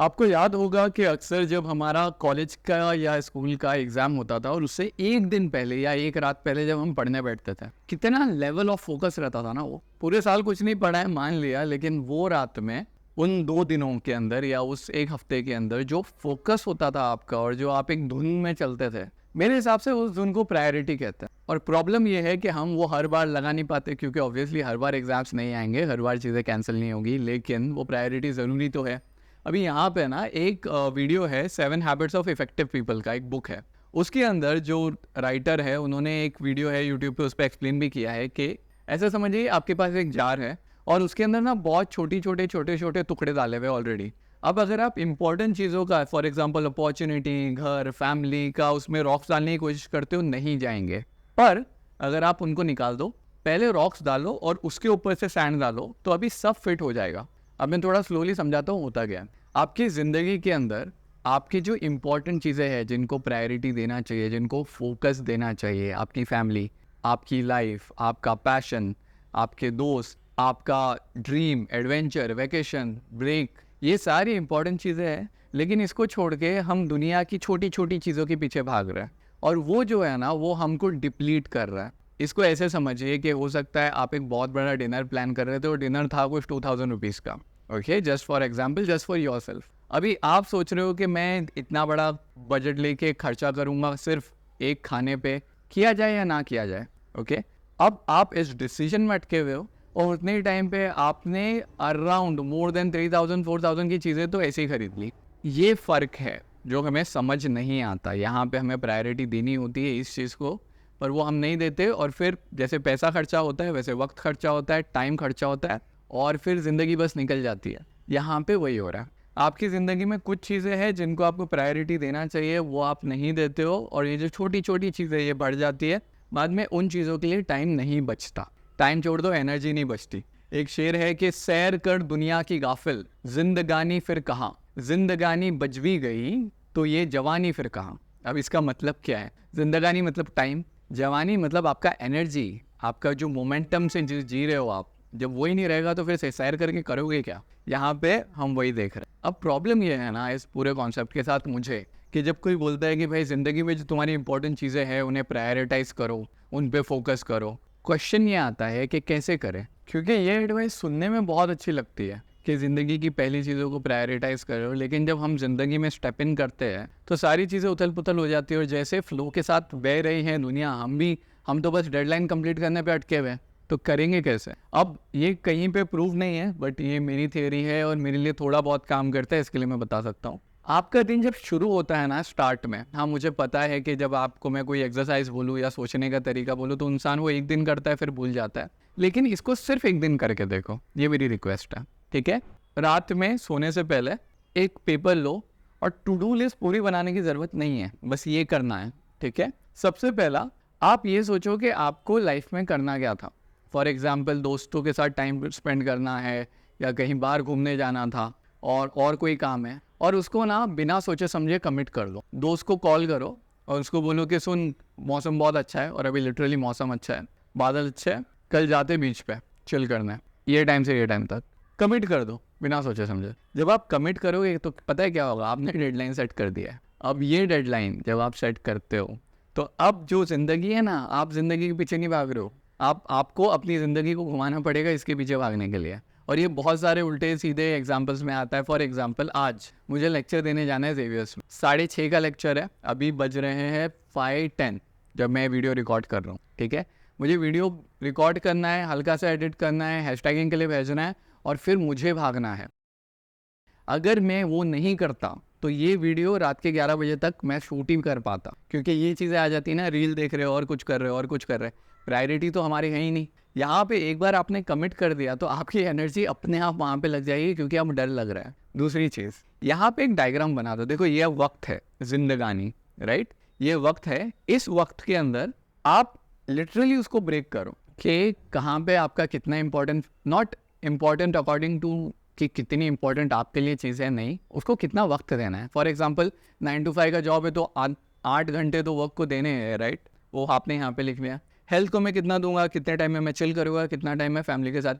आपको याद होगा कि अक्सर जब हमारा कॉलेज का या स्कूल का एग्ज़ाम होता था और उससे एक दिन पहले या एक रात पहले जब हम पढ़ने बैठते थे, कितना लेवल ऑफ फोकस रहता था ना। वो पूरे साल कुछ नहीं पढ़ा है मान लिया, लेकिन वो रात में उन 2 दिनों के अंदर या उस 1 हफ्ते के अंदर जो फोकस होता था आपका और जो आप एक धुन में चलते थे, मेरे हिसाब से उस धुन को प्रायोरिटी कहते हैं। और प्रॉब्लम ये है कि हम वो हर बार लगा नहीं पाते, क्योंकि ऑब्वियसली हर बार एग्ज़ाम्स नहीं आएंगे, हर बार चीज़ें कैंसिल नहीं होगी, लेकिन वो प्रायोरिटी ज़रूरी तो है। अभी यहाँ पे ना एक वीडियो है 7 हैबिट्स ऑफ इफेक्टिव पीपल का, एक बुक है। उसके अंदर जो राइटर है उन्होंने एक वीडियो है यूट्यूब पे, उस पर एक्सप्लेन भी किया है कि ऐसा समझिए आपके पास एक जार है और उसके अंदर ना बहुत छोटे छोटे टुकड़े डाले हुए ऑलरेडी। अब अगर आप इंपॉर्टेंट चीज़ों का, फॉर एग्जांपल अपॉर्चुनिटी, घर, फैमिली का, उसमें रॉक्स डालने की कोशिश करते हो, नहीं जाएंगे। पर अगर आप उनको निकाल दो, पहले रॉक्स डालो और उसके ऊपर से सैंड डालो, तो अभी सब फिट हो जाएगा। अब मैं थोड़ा स्लोली समझाता हूँ होता क्या है। आपकी ज़िंदगी के अंदर आपकी जो इम्पोर्टेंट चीज़ें हैं, जिनको प्रायोरिटी देना चाहिए, जिनको फोकस देना चाहिए, आपकी फैमिली, आपकी लाइफ, आपका पैशन, आपके दोस्त, आपका ड्रीम, एडवेंचर, वैकेशन, ब्रेक, ये सारी इंपॉर्टेंट चीज़ें हैं। लेकिन इसको छोड़ के हम दुनिया की छोटी छोटी चीज़ों के पीछे भाग रहे हैं, और वो जो है ना वो हमको डिप्लीट कर रहा है। इसको ऐसे समझिए कि हो सकता है आप एक बहुत बड़ा डिनर प्लान कर रहे थे और डिनर था कुछ 2000 रुपीज़ का। Okay, just for example, just for your self. अभी आप सोच रहे हो कि मैं इतना बड़ा बजट लेके खर्चा करूंगा सिर्फ एक खाने पे, किया जाए या ना किया जाए। ओके, अब आप इस डिसीजन में अटके हुए हो और उतने ही टाइम पे आपने अराउंड मोर देन 3000 4000 की चीज़ें तो ऐसे ही खरीद ली। ये फ़र्क है जो हमें समझ नहीं आता। यहाँ पे हमें प्रायोरिटी देनी होती है इस चीज़ को, पर वो हम नहीं देते, और फिर जैसे पैसा खर्चा होता है वैसे वक्त खर्चा होता है, टाइम खर्चा होता है, और फिर ज़िंदगी बस निकल जाती है। यहाँ पे वही हो रहा है। आपकी ज़िंदगी में कुछ चीज़ें हैं जिनको आपको प्रायोरिटी देना चाहिए, वो आप नहीं देते हो, और ये जो छोटी छोटी चीज़ें ये बढ़ जाती है। बाद में उन चीज़ों के लिए टाइम नहीं बचता। टाइम छोड़ दो, एनर्जी नहीं बचती। एक शेर है कि सैर कर दुनिया की गाफिल, जिंदगानी फिर कहाँ, जिंदगानी बजवी गई तो ये जवानी फिर कहाँ। अब इसका मतलब क्या है? जिंदगानी मतलब टाइम, जवानी मतलब आपका एनर्जी, आपका जो मोमेंटम से जी रहे हो आप, जब वही नहीं रहेगा तो फिर से सैर करके करोगे क्या? यहाँ पे हम वही देख रहे हैं। अब प्रॉब्लम ये है ना इस पूरे कॉन्सेप्ट के साथ मुझे, कि जब कोई बोलता है कि भाई ज़िंदगी में जो तुम्हारी इंपॉर्टेंट चीज़ें हैं उन्हें प्रायोरिटाइज करो, उन पे फोकस करो, क्वेश्चन ये आता है कि कैसे करें। क्योंकि ये एडवाइस सुनने में बहुत अच्छी लगती है कि ज़िंदगी की पहली चीज़ों को प्रायोरिटाइज करो, लेकिन जब हम ज़िंदगी में स्टेप इन करते हैं तो सारी चीज़ें उथल पुथल हो जाती है, और जैसे फ्लो के साथ बह रही है दुनिया, हम तो बस डेडलाइन कंप्लीट करने पे अटके हुए हैं। तो करेंगे कैसे? अब ये कहीं पे प्रूव नहीं है, बट ये मेरी थियोरी है और मेरे लिए थोड़ा बहुत काम करता है, इसके लिए मैं बता सकता हूँ। आपका दिन जब शुरू होता है ना स्टार्ट में, हाँ मुझे पता है कि जब आपको मैं कोई एक्सरसाइज बोलूँ या सोचने का तरीका बोलूँ तो इंसान वो एक दिन करता है फिर भूल जाता है, लेकिन इसको सिर्फ एक दिन करके देखो, ये मेरी रिक्वेस्ट है। ठीक है, रात में सोने से पहले एक पेपर लो, और टू डू लिस्ट पूरी बनाने की ज़रूरत नहीं है, बस ये करना है। ठीक है, सबसे पहला आप ये सोचो कि आपको लाइफ में करना क्या था। फॉर एग्जाम्पल, दोस्तों के साथ टाइम स्पेंड करना है, या कहीं बाहर घूमने जाना था, और कोई काम है, और उसको ना बिना सोचे समझे कमिट कर दो। दोस्त को कॉल करो और उसको बोलो कि सुन, मौसम बहुत अच्छा है, और अभी लिटरली मौसम अच्छा है, बादल अच्छे हैं, कल जाते बीच पे चिल करना है, ये टाइम से ये टाइम तक। कमिट कर दो बिना सोचे समझे। जब आप कमिट करोगे तो पता है क्या होगा, आपने डेडलाइन सेट कर दिया है। अब ये डेडलाइन जब आप सेट करते हो तो अब जो ज़िंदगी है ना, आप ज़िंदगी के पीछे नहीं भाग रहे हो, आपको अपनी ज़िंदगी को घुमाना पड़ेगा इसके पीछे भागने के लिए। और ये बहुत सारे उल्टे सीधे एग्जाम्पल्स में आता है। फॉर एग्जाम्पल, आज मुझे लेक्चर देने जाना है ज़ेवियर्स में, 6:30 का लेक्चर है, अभी बज रहे हैं 5:10 जब मैं वीडियो रिकॉर्ड कर रहा हूँ। ठीक है, मुझे वीडियो रिकॉर्ड करना है, हल्का सा एडिट करना है, हैशटैगिंग के लिए भेजना है, और फिर मुझे भागना है। अगर मैं वो नहीं करता तो ये वीडियो रात के 11 बजे तक मैं शूट ही कर पाता, क्योंकि ये चीज़ें आ जाती है ना, रील देख रहे हो और कुछ कर रहे हो और कुछ कर रहे हो, प्रायोरिटी तो हमारी है ही नहीं। यहाँ पे एक बार आपने कमिट कर दिया तो आपकी एनर्जी अपने आप वहाँ पे लग जाएगी, क्योंकि अब डर लग रहा है। दूसरी चीज़, यहाँ पे एक डायग्राम बना दो। देखो ये वक्त है जिंदगानी, राइट, ये वक्त है। इस वक्त के अंदर आप लिटरली उसको ब्रेक करो कि कहाँ पे आपका कितना important, not important according to कि कितनी इंपॉर्टेंट आपके लिए चीज़ें, नहीं, उसको कितना वक्त देना है। फॉर एग्जांपल 9 to 5 का जॉब है तो 8 घंटे तो वर्क को देने हैं, राइट, वो आपने यहाँ पे लिख लिया। हेल्थ को मैं कितना दूंगा, कितने टाइम में मैं चिल करूँगा, कितना टाइम मैं फैमिली के साथ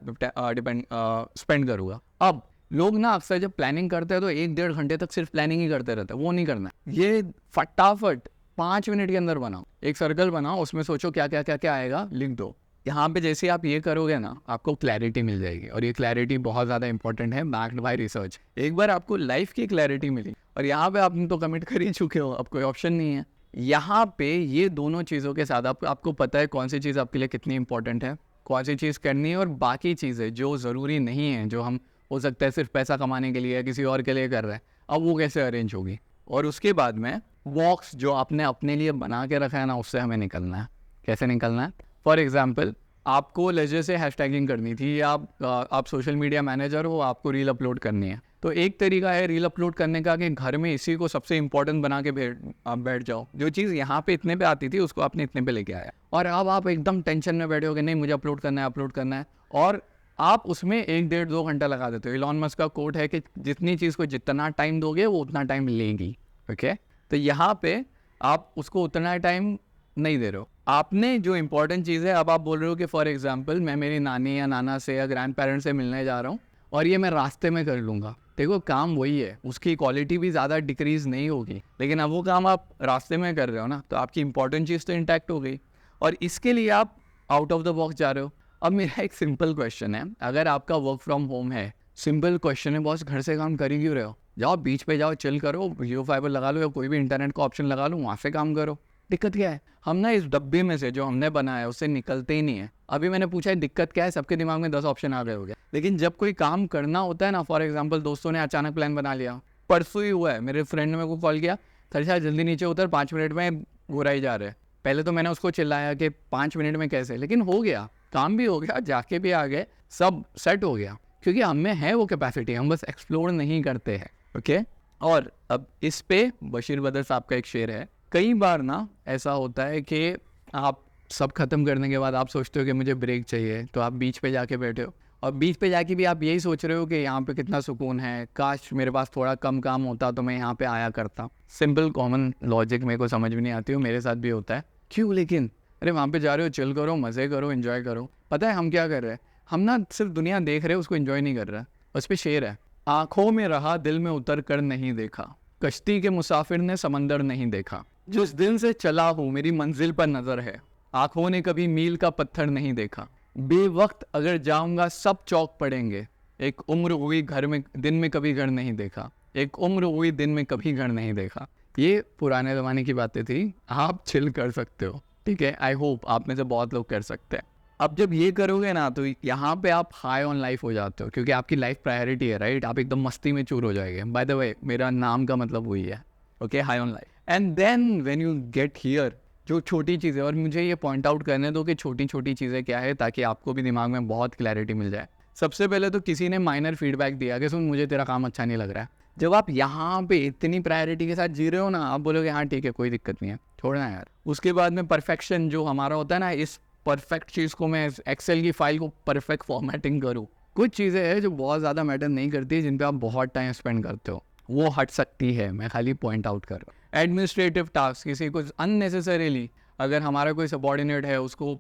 स्पेंड करूँगा। अब लोग ना अक्सर जब प्लानिंग करते हैं तो 1-1.5 घंटे तक सिर्फ प्लानिंग ही करते रहते हैं, वो नहीं करना है। ये फटाफट 5 मिनट के अंदर बनाओ, एक सर्कल बनाओ, उसमें सोचो क्या क्या क्या क्या आएगा, लिख दो। यहाँ पे जैसे आप ये करोगे ना, आपको क्लैरिटी मिल जाएगी, और ये क्लैरिटी बहुत ज़्यादा इंपॉर्टेंट है, बैक्ड बाय रिसर्च। एक बार आपको लाइफ की क्लैरिटी मिली और यहाँ पे आपने तो कमिट कर ही चुके हो, अब कोई ऑप्शन नहीं है। यहाँ पे ये दोनों चीज़ों के साथ आपको पता है कौन सी चीज़ आपके लिए कितनी इंपॉर्टेंट है, कौन सी चीज़ करनी है, और बाकी चीज़ें जो ज़रूरी नहीं है, जो हम हो सकता है सिर्फ पैसा कमाने के लिए या किसी और के लिए कर रहे हैं, अब वो कैसे अरेंज होगी। और उसके बाद में बॉक्स जो आपने अपने लिए बना के रखा है ना, उससे हमें निकलना है। कैसे निकलना है? फॉर एग्जाम्पल, आपको लेजर से हैशटैगिंग करनी थी, या आप सोशल मीडिया मैनेजर हो, आपको रील अपलोड करनी है, तो एक तरीका है रील अपलोड करने का कि घर में इसी को सबसे इंपॉर्टेंट बना के आप बैठ जाओ। जो चीज़ यहाँ पे इतने पे आती थी उसको आपने इतने पे लेके आया, और अब आप एकदम टेंशन में बैठे हो कि नहीं मुझे अपलोड करना है, और आप उसमें 1-1.5-2 घंटा लगा देते हो। इलॉन मस्क का कोट है कि जितनी चीज़ को जितना टाइम दोगे वो उतना टाइम लेगी। ओके, तो यहाँ पे आप उसको उतना टाइम नहीं दे रहे हो। आपने जो इंपॉर्टेंट चीज़ है, अब आप बोल रहे हो कि फॉर एग्जांपल मैं मेरी नानी या नाना से या ग्रैंड पेरेंट्स से मिलने जा रहा हूँ और ये मैं रास्ते में कर लूँगा। देखो, काम वही है, उसकी क्वालिटी भी ज़्यादा डिक्रीज़ नहीं होगी, लेकिन अब वो काम आप रास्ते में कर रहे हो ना, तो आपकी इंपॉर्टेंट चीज़ तो इंटैक्ट हो गई, और इसके लिए आप आउट ऑफ द बॉक्स जा रहे हो। अब मेरा एक सिंपल क्वेश्चन है, अगर आपका वर्क फ्रॉम होम है, सिंपल क्वेश्चन है, बॉस घर से काम कर ही क्यों रहे हो? जाओ बीच पे जाओ, चिल करो, जियो फाइबर लगा लो या कोई भी इंटरनेट का ऑप्शन लगा लो, वहाँ से काम करो। दिक्कत क्या है? हम ना इस डब्बे में से जो हमने बनाया है उससे निकलते ही नहीं है। अभी मैंने पूछा है दिक्कत क्या है, सबके दिमाग में 10 ऑप्शन आ गए हो गए। लेकिन जब कोई काम करना होता है ना, फॉर एग्जांपल दोस्तों ने अचानक प्लान बना लिया, परसों ही हुआ है, मेरे फ्रेंड ने मेरे को कॉल किया, सर जल्दी नीचे उतर, 5 मिनट में गोराई जा रहे हैं। पहले तो मैंने उसको चिल्लाया कि 5 मिनट में कैसे, लेकिन हो गया, काम भी हो गया, जाके भी आ गए, सब सेट हो गया, क्योंकि हम में है वो कैपेसिटी, हम बस एक्सप्लोर नहीं करते हैं। ओके, और अब इस पे बशीर बदर साहब का एक शेर है, कई बार ना ऐसा होता है कि आप सब खत्म करने के बाद आप सोचते हो कि मुझे ब्रेक चाहिए, तो आप बीच पे जाके बैठे हो, और बीच पे जाके भी आप यही सोच रहे हो कि यहाँ पे कितना सुकून है, काश मेरे पास थोड़ा कम काम होता तो मैं यहाँ पे आया करता। सिंपल कॉमन लॉजिक मेरे को समझ में नहीं आती हो, मेरे साथ भी होता है, क्यों? लेकिन अरे वहाँ पे जा रहे हो, चिल करो, मज़े करो, एंजॉय करो। पता है हम क्या कर रहे हैं? हम ना सिर्फ दुनिया देख रहे हैं, उसको एंजॉय नहीं कर रहे। उस पर शेर है, आँखों में रहा दिल में उतर कर नहीं देखा, कश्ती के मुसाफिर ने समंदर नहीं देखा, जिस दिल से चला हूँ मेरी मंजिल पर नजर है, आंखों ने कभी मील का पत्थर नहीं देखा, बेवक्त अगर जाऊंगा सब चौक पड़ेंगे, एक उम्र हुई घर में दिन में कभी घर नहीं देखा, एक उम्र हुई दिन में कभी घर नहीं देखा। ये पुराने ज़माने की बातें थी, आप चिल कर सकते हो, ठीक है? आई होप आप में से बहुत लोग कर सकते हैं। अब जब ये करोगे ना, तो यहाँ पे आप हाई ऑन लाइफ हो जाते हो, क्योंकि आपकी लाइफ प्रायोरिटी है, राइट? आप एकदम मस्ती में चूर हो जाएंगे। बाय द वे, मेरा नाम का मतलब वही है, okay, high on life. And then when you get here, जो छोटी चीज़ें, और मुझे ये पॉइंट आउट करने दो कि छोटी छोटी चीज़ें क्या है, ताकि आपको भी दिमाग में बहुत क्लैरिटी मिल जाए। सबसे पहले तो किसी ने माइनर फीडबैक दिया कि सुन मुझे तेरा काम अच्छा नहीं लग रहा है। जब आप यहाँ पे इतनी प्रायोरिटी के साथ जी रहे हो ना, आप बोलोगे हाँ ठीक है, कोई दिक्कत नहीं है, छोड़ना यार। उसके बाद में परफेक्शन जो हमारा होता है ना, इस परफेक्ट चीज़ को मैं एक्सेल की फाइल को परफेक्ट फॉर्मेटिंग करूँ। कुछ चीज़ें हैं जो बहुत ज़्यादा मैटर नहीं करती, जिन पे आप बहुत टाइम स्पेंड करते हो, वो हट सकती है, मैं खाली पॉइंट आउट कर रहा हूँ। एडमिनिस्ट्रेटिव टास्क, किसी को अननेसेसरीली, अगर हमारा कोई सबॉर्डिनेट है उसको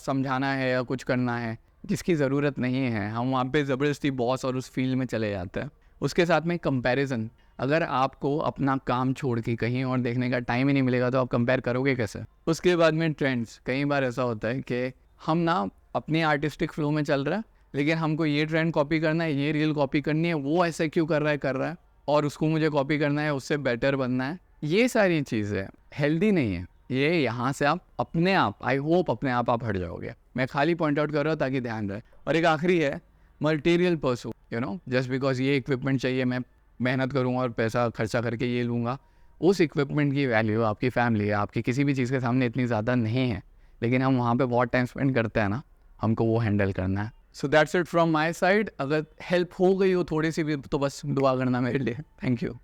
समझाना है या कुछ करना है जिसकी ज़रूरत नहीं है, हम वहाँ पे ज़बरदस्ती बॉस और उस फील्ड में चले जाते हैं। उसके साथ में कंपैरिजन, अगर आपको अपना काम छोड़ के कहीं और देखने का टाइम ही नहीं मिलेगा तो आप कंपेयर करोगे कैसे? उसके बाद में ट्रेंड्स, कई बार ऐसा होता है कि हम ना अपनी आर्टिस्टिक फ्लो में चल रहा है, लेकिन हमको ये ट्रेंड कॉपी करना है, ये रील कॉपी करनी है, वो ऐसे क्यों कर रहा है, और उसको मुझे कॉपी करना है, उससे बेटर बनना है। ये सारी चीज़ें हेल्दी नहीं है। ये यहाँ से आप अपने आप, आई होप अपने आप हट जाओगे। मैं खाली पॉइंट आउट कर रहा हूँ ताकि ध्यान रहे। और एक आखिरी है, material pursue, you know, just because ये इक्विपमेंट चाहिए, मैं मेहनत करूँगा और पैसा खर्चा करके ये लूँगा, उस इक्विपमेंट की वैल्यू आपकी फैमिली, आपकी किसी भी चीज़ के सामने इतनी ज़्यादा नहीं है, लेकिन हम वहाँ पे बहुत टाइम स्पेंड करते हैं ना, हमको वो हैंडल करना है। So that's it from my side. अगर हेल्प हो गई हो थोड़ी सी भी, तो बस दुआ करना मेरे लिए। Thank you.